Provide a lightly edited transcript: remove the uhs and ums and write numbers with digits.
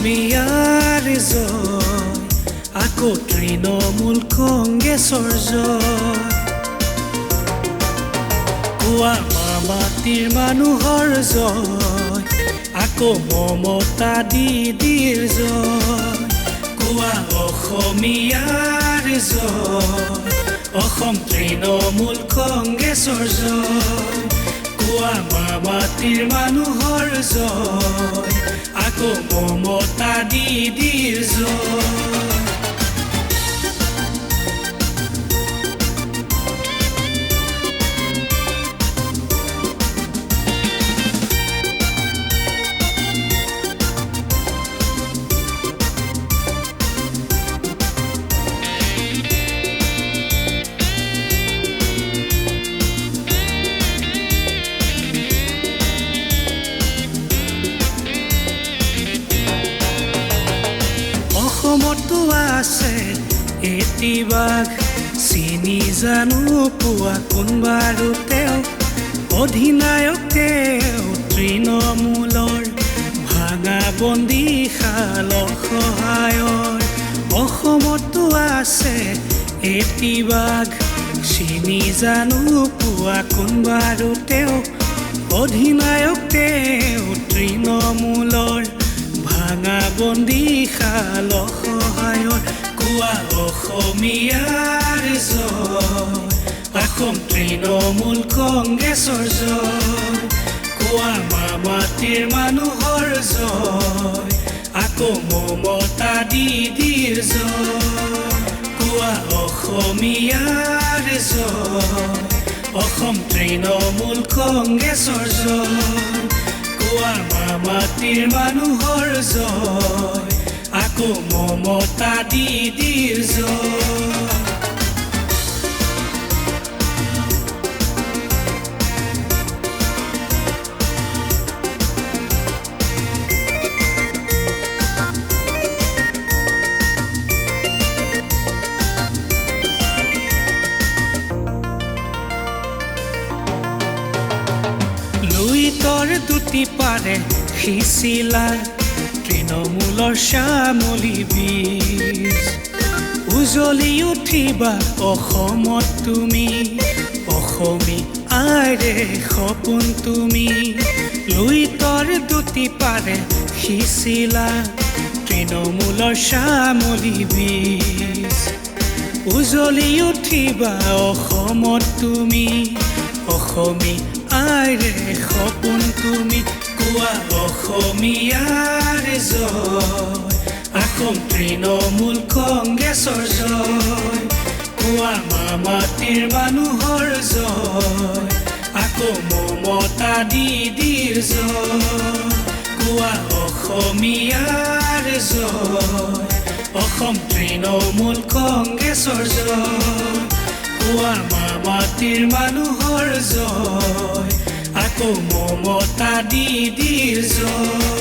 অসমীয়াৰ জয়, আকৌ তৃণমূল কংগ্ৰেছৰ জয়। কোৱা মামাটিৰ মানুহৰ জয়, আকৌ মমতা দিদিৰ জয়। কোৱা অসমীয়াৰ জয়, অসম তৃণমূল কংগ্ৰেছৰ জয়। কোৱা মামাটিৰ মানুহৰ জয়, আকৌ মমতা দিদিৰ জয়। অসমতো আছে এটি বাঘ, চিনি জানো পোৱা কোনবাৰো তেওঁ অধিনায়ক, তেওঁ তৃণমূলৰ ভাঙা বন্দীশাল সহায়ৰ। অসমতো আছে এটি বাঘ, চিনি জানো পোৱা কোনবাৰো তেওঁ অধিনায়ক, তেওঁ তৃণমূলৰ ভাঙা বন্দীশাল সহায়ৰ। কোৱা অসমীয়াৰ জয়, অসম তৃণমূল কংগ্ৰেছৰ জয়। কোৱা মামাটিৰ মানুহৰ জয়, আকৌ মমতা দিদিৰ জয়। কোৱা অসমীয়াৰ জয়, অসম তৃণমূল কংগ্ৰেছৰ জয়। কোৱা মামাটিৰ মানুহৰ জয়, আকৌ মমতা দিদিৰ জয়। লুইতৰ দুটি পাৰে সিঁচিলা তৃণমূলৰ শ্যামলী বীজ। উজলি উঠিবা অসমত তুমি, অসমী আইৰে সপোন তুমি। লুইতৰ দুটি পাৰে সিঁচিলা তৃণমূলৰ শ্যামলী বীজ। উজলি উঠিবা অসমত তুমি, অসমী আইৰে সপোন তুমি। কোৱা অসমীয়াৰ জয়, অসম তৃণমূল কংগ্ৰেছৰ জয়। কোৱা মামাটিৰ মানুহৰ জয়, আকৌ মমতা দিদিৰ জয়। কোৱা অসমীয়াৰ জয়, অসম তৃণমূল কংগ্ৰেছৰ জয়। কোৱা মামাটিৰ মানুহৰ জয়, আকৌ মমতা দিদিৰ জয়।